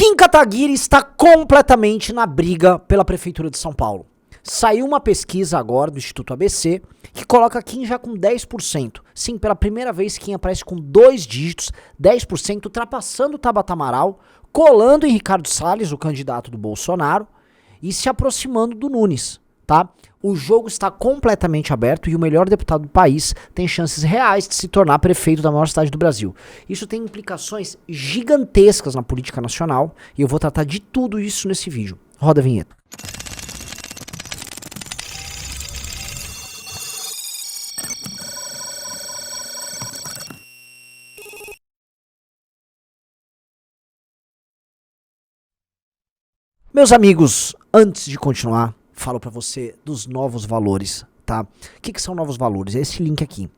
Kim Kataguiri está completamente na briga pela Prefeitura de São Paulo. Saiu uma pesquisa agora do Instituto ABC que coloca Kim já com 10%. Sim, pela primeira vez Kim aparece com 2 dígitos, 10%, ultrapassando o Tabata Amaral, colando em Ricardo Salles, o candidato do Bolsonaro, e se aproximando do Nunes, tá? O jogo está completamente aberto e o melhor deputado do país tem chances reais de se tornar prefeito da maior cidade do Brasil. Isso tem implicações gigantescas na política nacional e eu vou tratar de tudo isso nesse vídeo. Roda a vinheta. Meus amigos, antes de continuar, falo pra você dos novos valores, tá? O que são novos valores? É esse link aqui.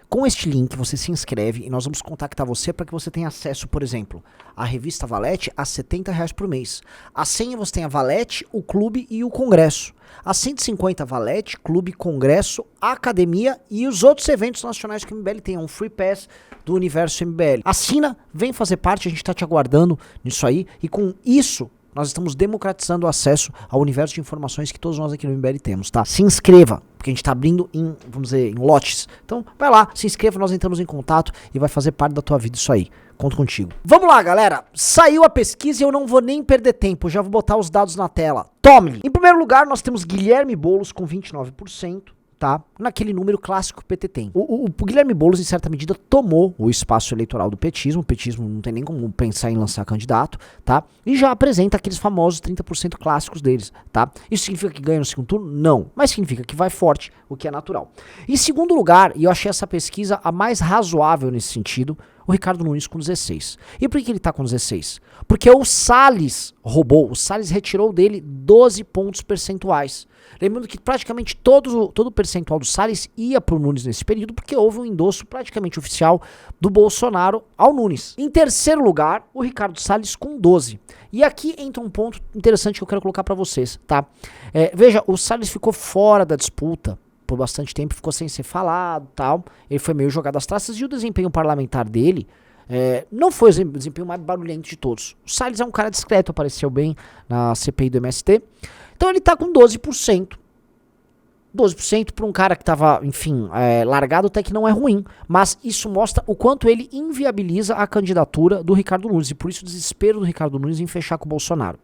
Com este link você se inscreve e nós vamos contactar você para que você tenha acesso, por exemplo, à revista Valete a R$70 por mês. A senha você tem a Valete, o Clube e o Congresso. A 150 Valete, Clube, Congresso, Academia e os outros eventos nacionais que o MBL tem. É um free pass do universo MBL. Assina, vem fazer parte, a gente tá te aguardando nisso aí e com isso nós estamos democratizando o acesso ao universo de informações que todos nós aqui no MBL temos, tá? Se inscreva, porque a gente tá abrindo em, vamos dizer, em lotes. Então, vai lá, se inscreva, nós entramos em contato e vai fazer parte da tua vida isso aí. Conto contigo. Vamos lá, galera. Saiu a pesquisa e eu não vou nem perder tempo, já vou botar os dados na tela. Tome! Em primeiro lugar, nós temos Guilherme Boulos com 29%. Tá? Naquele número clássico que o PT tem. O Guilherme Boulos, em certa medida, tomou o espaço eleitoral do petismo. O petismo não tem nem como pensar em lançar candidato, tá? E já apresenta aqueles famosos 30% clássicos deles, tá? Isso significa que ganha no segundo turno? Não. Mas significa que vai forte, o que é natural. Em segundo lugar, e eu achei essa pesquisa a mais razoável nesse sentido, o Ricardo Nunes com 16. E por que ele tá com 16? Porque o Salles roubou, o Salles retirou dele 12 pontos percentuais. Lembrando que praticamente todo o percentual do Salles ia pro Nunes nesse período, porque houve um endosso praticamente oficial do Bolsonaro ao Nunes. Em terceiro lugar, o Ricardo Salles com 12. E aqui entra um ponto interessante que eu quero colocar pra vocês, tá? Veja, o Salles ficou fora da disputa por bastante tempo, ficou sem ser falado, tal. Ele foi meio jogado às traças e o desempenho parlamentar dele não foi o desempenho mais barulhento de todos. O Salles é um cara discreto, apareceu bem na CPI do MST. Então ele tá com 12%. 12% para um cara que tava, enfim, largado até que não é ruim. Mas isso mostra o quanto ele inviabiliza a candidatura do Ricardo Nunes. E por isso o desespero do Ricardo Nunes em fechar com o Bolsonaro.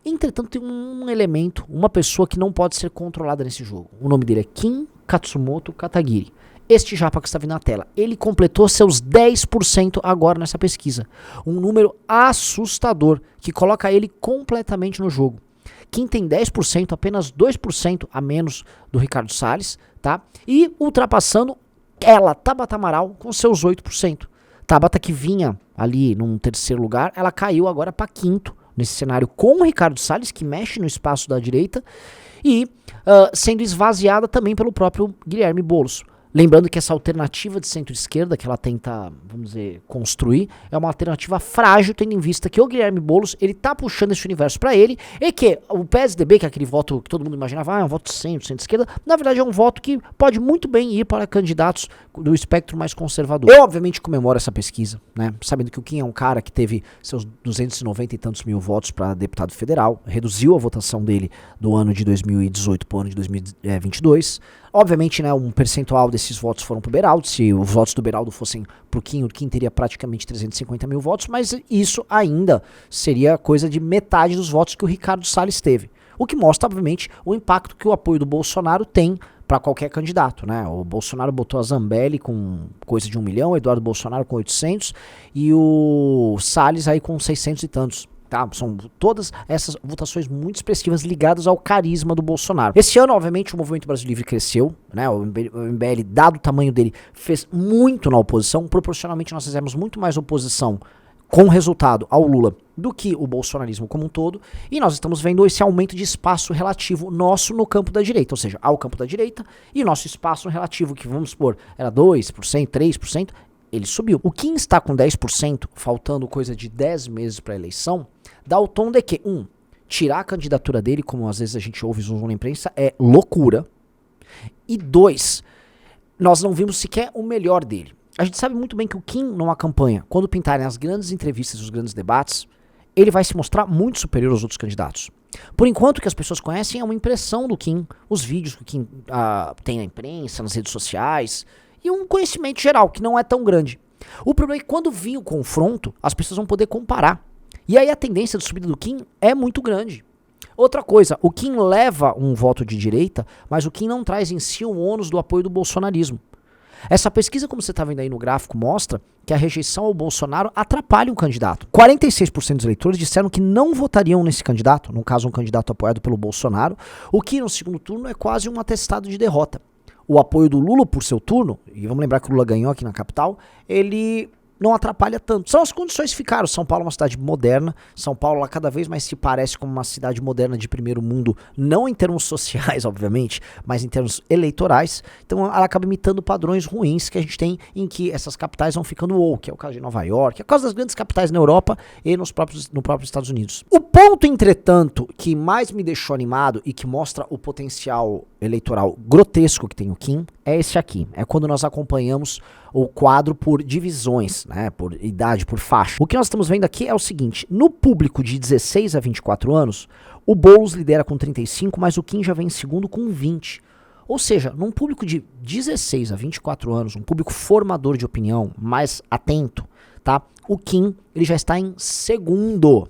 Entretanto, tem um elemento, uma pessoa que não pode ser controlada nesse jogo. O nome dele é Kim Katsumoto Kataguiri. Este japa que está vindo na tela, ele completou seus 10% agora nessa pesquisa. Um número assustador que coloca ele completamente no jogo. Kim tem 10%, apenas 2% a menos do Ricardo Salles, tá? E ultrapassando ela, Tabata Amaral, com seus 8%. Tabata que vinha ali num terceiro lugar, ela caiu agora para quinto nesse cenário com o Ricardo Salles, que mexe no espaço da direita, e sendo esvaziada também pelo próprio Guilherme Boulos. Lembrando que essa alternativa de centro-esquerda que ela tenta, vamos dizer, construir, é uma alternativa frágil, tendo em vista que o Guilherme Boulos, ele tá puxando esse universo pra ele, e que o PSDB, que é aquele voto que todo mundo imaginava, é um voto centro-esquerda, na verdade é um voto que pode muito bem ir para candidatos do espectro mais conservador. Eu, obviamente, comemoro essa pesquisa, né, sabendo que o Kim é um cara que teve seus 290 e tantos mil votos para deputado federal, reduziu a votação dele do ano de 2018 para o ano de 2022, obviamente, né, um percentual desses votos foram pro Beraldo. Se os votos do Beraldo fossem pro Kim, o Kim teria praticamente 350 mil votos, mas isso ainda seria coisa de metade dos votos que o Ricardo Salles teve. O que mostra, obviamente, o impacto que o apoio do Bolsonaro tem para qualquer candidato, né? O Bolsonaro botou a Zambelli com coisa de 1 milhão, o Eduardo Bolsonaro com 800 e o Salles aí com 600 e tantos. Tá? São todas essas votações muito expressivas ligadas ao carisma do Bolsonaro. Esse ano, obviamente, o Movimento Brasil Livre cresceu, né? O MBL, dado o tamanho dele, fez muito na oposição. Proporcionalmente, nós fizemos muito mais oposição com resultado ao Lula do que o bolsonarismo como um todo. E nós estamos vendo esse aumento de espaço relativo nosso no campo da direita. Ou seja, ao campo da direita e nosso espaço relativo, que vamos supor, era 2%, 3%, ele subiu. O Kim está com 10%, faltando coisa de 10 meses para a eleição, dá o tom de que, tirar a candidatura dele, como às vezes a gente ouve zoom na imprensa, é loucura. E 2, nós não vimos sequer o melhor dele. A gente sabe muito bem que o Kim, numa campanha, quando pintarem as grandes entrevistas, os grandes debates, ele vai se mostrar muito superior aos outros candidatos. Por enquanto, o que as pessoas conhecem é uma impressão do Kim, os vídeos que o Kim tem na imprensa, nas redes sociais, e um conhecimento geral, que não é tão grande. O problema é que quando vir o confronto, as pessoas vão poder comparar. E aí a tendência de subida do Kim é muito grande. Outra coisa, o Kim leva um voto de direita, mas o Kim não traz em si o ônus do apoio do bolsonarismo. Essa pesquisa, como você está vendo aí no gráfico, mostra que a rejeição ao Bolsonaro atrapalha um candidato. 46% dos eleitores disseram que não votariam nesse candidato, no caso um candidato apoiado pelo Bolsonaro, o que no segundo turno é quase um atestado de derrota. O apoio do Lula por seu turno, e vamos lembrar que o Lula ganhou aqui na capital, ele não atrapalha tanto. São as condições que ficaram. São Paulo é uma cidade moderna. São Paulo ela cada vez mais se parece como uma cidade moderna de primeiro mundo, não em termos sociais, obviamente, mas em termos eleitorais. Então ela acaba imitando padrões ruins que a gente tem em que essas capitais vão ficando woke, que é o caso de Nova York, é o caso das grandes capitais na Europa e no próprio Estados Unidos. O ponto, entretanto, que mais me deixou animado e que mostra o potencial eleitoral grotesco que tem o Kim, é esse aqui. É quando nós acompanhamos o quadro por divisões, né, por idade, por faixa. O que nós estamos vendo aqui é o seguinte: no público de 16 a 24 anos, o Boulos lidera com 35, mas o Kim já vem em segundo com 20. Ou seja, num público de 16 a 24 anos, um público formador de opinião, mais atento, tá? O Kim, ele já está em segundo.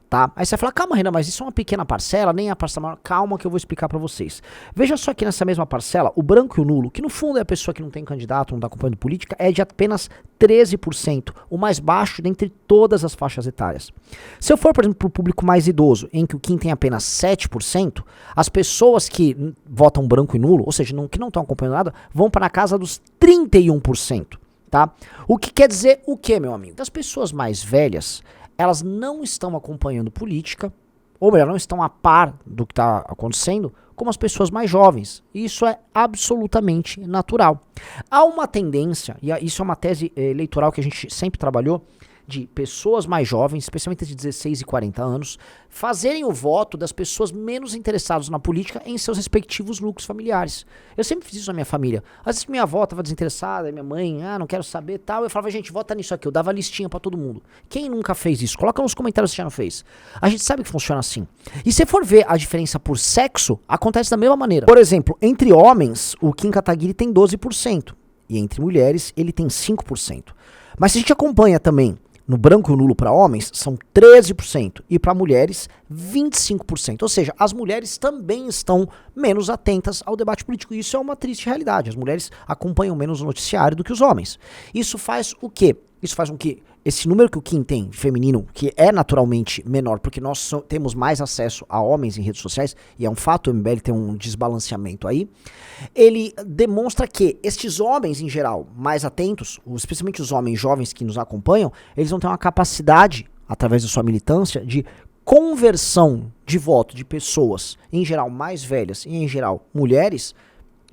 Tá? Aí você vai falar, calma, Renan, mas isso é uma pequena parcela, nem a parcela maior. Calma que eu vou explicar pra vocês. Veja só que nessa mesma parcela, o branco e o nulo, que no fundo é a pessoa que não tem candidato, não está acompanhando política, é de apenas 13%, o mais baixo dentre todas as faixas etárias. Se eu for, por exemplo, pro público mais idoso, em que o Kim tem apenas 7%, as pessoas que votam branco e nulo, ou seja, que não estão acompanhando nada, vão para a casa dos 31%. Tá? O que quer dizer o quê, meu amigo? Das pessoas mais velhas, elas não estão acompanhando política, ou melhor, não estão a par do que está acontecendo, como as pessoas mais jovens. E isso é absolutamente natural. Há uma tendência, e isso é uma tese eleitoral que a gente sempre trabalhou, de pessoas mais jovens, especialmente de 16 e 40 anos, fazerem o voto das pessoas menos interessadas na política em seus respectivos núcleos familiares. Eu sempre fiz isso na minha família. Às vezes minha avó estava desinteressada, minha mãe, não quero saber tal. Eu falava, gente, vota nisso aqui. Eu dava listinha pra todo mundo. Quem nunca fez isso? Coloca nos comentários se já não fez. A gente sabe que funciona assim. E se for ver a diferença por sexo, acontece da mesma maneira. Por exemplo, entre homens, o Kim Kataguiri tem 12%. E entre mulheres, ele tem 5%. Mas se a gente acompanha também no branco e nulo para homens, são 13%. E para mulheres, 25%. Ou seja, as mulheres também estão menos atentas ao debate político. Isso é uma triste realidade. As mulheres acompanham menos o noticiário do que os homens. Isso faz o quê? Isso faz com que esse número que o Kim tem, feminino, que é naturalmente menor, porque nós temos mais acesso a homens em redes sociais, e é um fato, o MBL tem um desbalanceamento aí, ele demonstra que estes homens, em geral, mais atentos, especialmente os homens jovens que nos acompanham, eles vão ter uma capacidade, através da sua militância, de conversão de voto de pessoas, em geral mais velhas e em geral mulheres,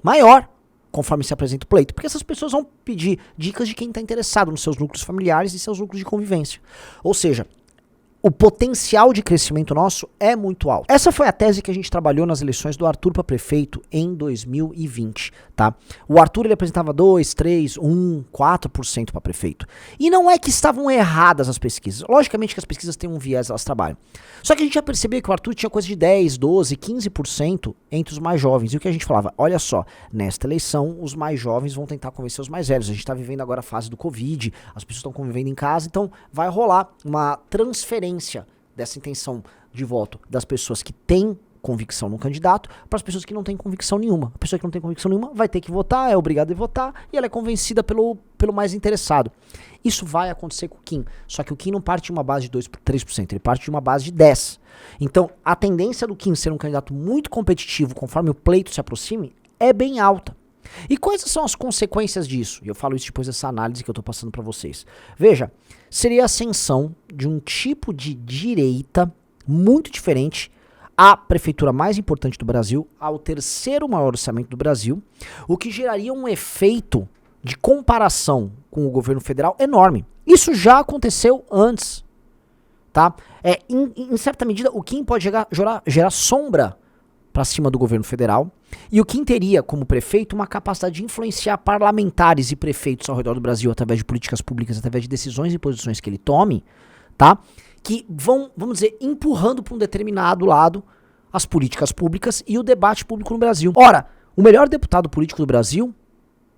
maior, conforme se apresenta o pleito, porque essas pessoas vão pedir dicas de quem está interessado nos seus núcleos familiares e seus núcleos de convivência. Ou seja, o potencial de crescimento nosso é muito alto. Essa foi a tese que a gente trabalhou nas eleições do Arthur para prefeito em 2020, tá? O Arthur ele apresentava 2, 3, 1, 4% para prefeito. E não é que estavam erradas as pesquisas. Logicamente que as pesquisas têm um viés, elas trabalham. Só que a gente já percebeu que o Arthur tinha coisa de 10, 12, 15% entre os mais jovens. E o que a gente falava? Olha só, nesta eleição os mais jovens vão tentar convencer os mais velhos. A gente está vivendo agora a fase do Covid, as pessoas estão convivendo em casa, então vai rolar uma transferência dessa intenção de voto das pessoas que têm convicção no candidato para as pessoas que não têm convicção nenhuma. A pessoa que não tem convicção nenhuma vai ter que votar, é obrigada a votar e ela é convencida pelo mais interessado. Isso vai acontecer com o Kim, só que o Kim não parte de uma base de 2, 3%, ele parte de uma base de 10%. Então a tendência do Kim ser um candidato muito competitivo conforme o pleito se aproxime é bem alta. E quais são as consequências disso? E eu falo isso depois dessa análise que eu estou passando para vocês. Veja, seria a ascensão de um tipo de direita muito diferente à prefeitura mais importante do Brasil, ao terceiro maior orçamento do Brasil, o que geraria um efeito de comparação com o governo federal enorme. Isso já aconteceu antes, tá? Em certa medida, o Kim pode gerar sombra para cima do governo federal, e o Kim teria como prefeito uma capacidade de influenciar parlamentares e prefeitos ao redor do Brasil através de políticas públicas, através de decisões e posições que ele tome, tá? que vão, vamos dizer, empurrando para um determinado lado as políticas públicas e o debate público no Brasil. Ora, o melhor deputado político do Brasil,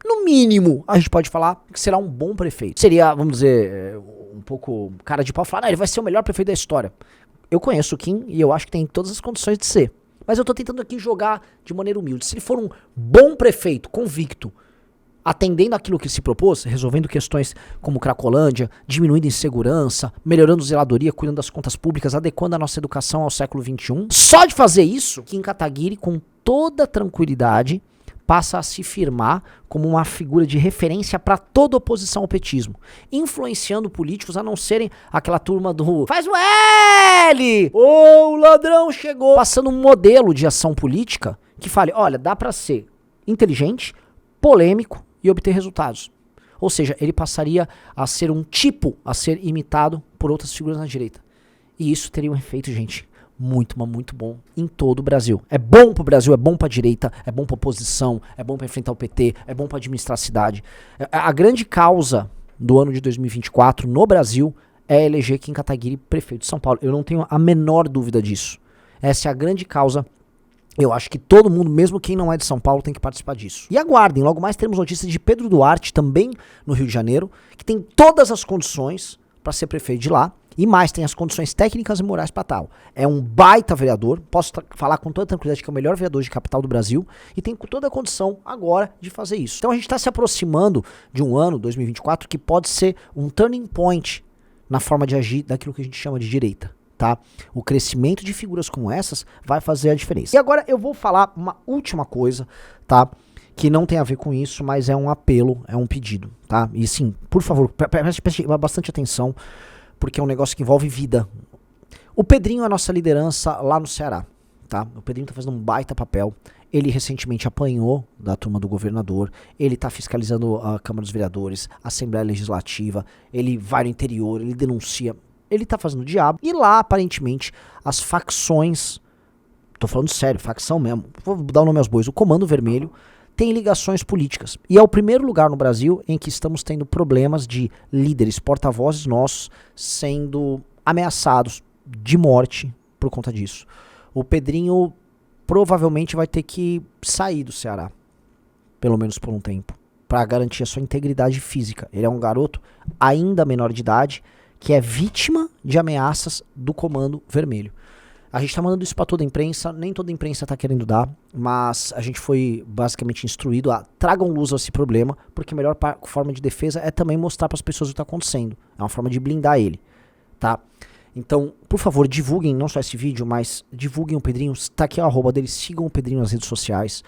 no mínimo, a gente pode falar que será um bom prefeito. Seria, vamos dizer, um pouco cara de pau falar, ele vai ser o melhor prefeito da história. Eu conheço o Kim e eu acho que tem todas as condições de ser. Mas eu tô tentando aqui jogar de maneira humilde. Se ele for um bom prefeito, convicto, atendendo aquilo que se propôs, resolvendo questões como Cracolândia, diminuindo insegurança, melhorando zeladoria, cuidando das contas públicas, adequando a nossa educação ao século XXI. Só de fazer isso, Kim Kataguiri, com toda tranquilidade, passa a se firmar como uma figura de referência para toda oposição ao petismo, influenciando políticos a não serem aquela turma do faz o L! O ladrão chegou! Passando um modelo de ação política que fale, olha, dá para ser inteligente, polêmico e obter resultados. Ou seja, ele passaria a ser um tipo a ser imitado por outras figuras na direita. E isso teria um efeito, gente, muito, mas muito bom em todo o Brasil. É bom pro Brasil, é bom pra direita, é bom pra oposição, é bom pra enfrentar o PT, é bom pra administrar a cidade. A grande causa do ano de 2024 no Brasil é eleger Kim Kataguiri prefeito de São Paulo. Eu não tenho a menor dúvida disso. Essa é a grande causa. Eu acho que todo mundo, mesmo quem não é de São Paulo, tem que participar disso. E aguardem, logo mais teremos notícias de Pedro Duarte, também no Rio de Janeiro, que tem todas as condições para ser prefeito de lá. E mais, tem as condições técnicas e morais para tal. É um baita vereador, posso falar com toda tranquilidade que é o melhor vereador de capital do Brasil, e tem toda a condição agora de fazer isso. Então a gente está se aproximando de um ano, 2024, que pode ser um turning point na forma de agir daquilo que a gente chama de direita. Tá? O crescimento de figuras como essas vai fazer a diferença. E agora eu vou falar uma última coisa, tá? Que não tem a ver com isso, mas é um apelo, é um pedido, tá? E sim, por favor, preste bastante atenção, porque é um negócio que envolve vida. O Pedrinho é a nossa liderança lá no Ceará, tá? O Pedrinho tá fazendo um baita papel. Ele recentemente apanhou da turma do governador, ele tá fiscalizando a Câmara dos Vereadores, a Assembleia Legislativa, ele vai no interior, ele denuncia. Ele tá fazendo o diabo. E lá, aparentemente, as facções, tô falando sério, facção mesmo, vou dar o nome aos bois, o Comando Vermelho tem ligações políticas. E é o primeiro lugar no Brasil em que estamos tendo problemas de líderes, porta-vozes nossos, sendo ameaçados de morte por conta disso. O Pedrinho provavelmente vai ter que sair do Ceará, pelo menos por um tempo, para garantir a sua integridade física. Ele é um garoto ainda menor de idade, que é vítima de ameaças do Comando Vermelho. A gente tá mandando isso pra toda a imprensa, nem toda a imprensa tá querendo dar, mas a gente foi basicamente instruído a tragam luz a esse problema, porque a melhor forma de defesa é também mostrar pras pessoas o que tá acontecendo. É uma forma de blindar ele, tá? Então, por favor, divulguem não só esse vídeo, mas divulguem o Pedrinho, tá aqui o arroba dele, sigam o Pedrinho nas redes sociais.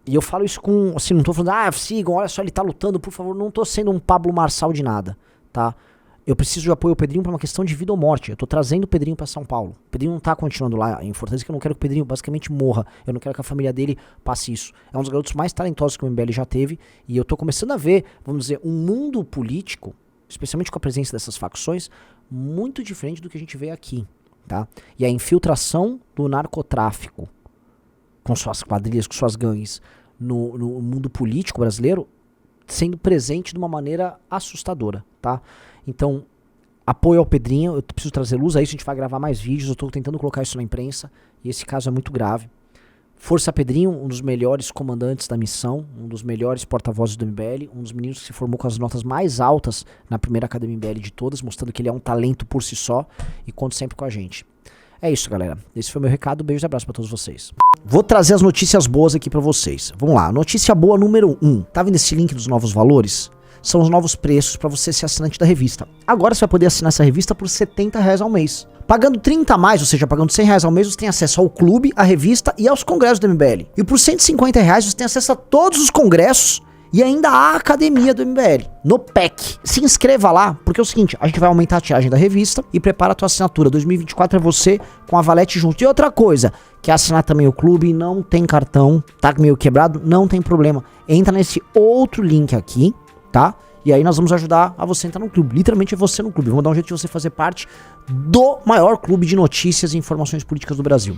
E eu falo isso com, assim, não tô falando, sigam, olha só, ele tá lutando, por favor, não tô sendo um Pablo Marçal de nada, tá? Eu preciso de apoio ao Pedrinho pra uma questão de vida ou morte. Eu tô trazendo o Pedrinho pra São Paulo. O Pedrinho não tá continuando lá em Fortaleza, que eu não quero que o Pedrinho basicamente morra. Eu não quero que a família dele passe isso. É um dos garotos mais talentosos que o MBL já teve. E eu tô começando a ver, vamos dizer, um mundo político, especialmente com a presença dessas facções, muito diferente do que a gente vê aqui, tá? E a infiltração do narcotráfico com suas quadrilhas, com suas gangues no mundo político brasileiro sendo presente de uma maneira assustadora, tá? Então, apoio ao Pedrinho, eu preciso trazer luz a isso, a gente vai gravar mais vídeos, eu tô tentando colocar isso na imprensa, e esse caso é muito grave. Força Pedrinho, um dos melhores comandantes da missão, um dos melhores porta-vozes do MBL, um dos meninos que se formou com as notas mais altas na primeira Academia MBL de todas, mostrando que ele é um talento por si só, e conta sempre com a gente. É isso, galera. Esse foi o meu recado, beijo e abraço pra todos vocês. Vou trazer as notícias boas aqui pra vocês. Vamos lá, notícia boa número 1. Tá vendo esse link dos novos valores? São os novos preços para você ser assinante da revista. Agora você vai poder assinar essa revista por R$70 ao mês. Pagando 30 a mais, ou seja, pagando R$100 ao mês, você tem acesso ao clube, à revista e aos congressos do MBL. E por R$150 você tem acesso a todos os congressos e ainda a academia do MBL, no PEC. Se inscreva lá, porque é o seguinte, a gente vai aumentar a tiragem da revista e prepara a tua assinatura. 2024 é você com a Valete junto. E outra coisa, quer assinar também o clube, não tem cartão, tá meio quebrado, não tem problema. Entra nesse outro link aqui, tá? E aí nós vamos ajudar a você entrar no clube. Literalmente é você no clube. Vamos dar um jeito de você fazer parte do maior clube de notícias e informações políticas do Brasil.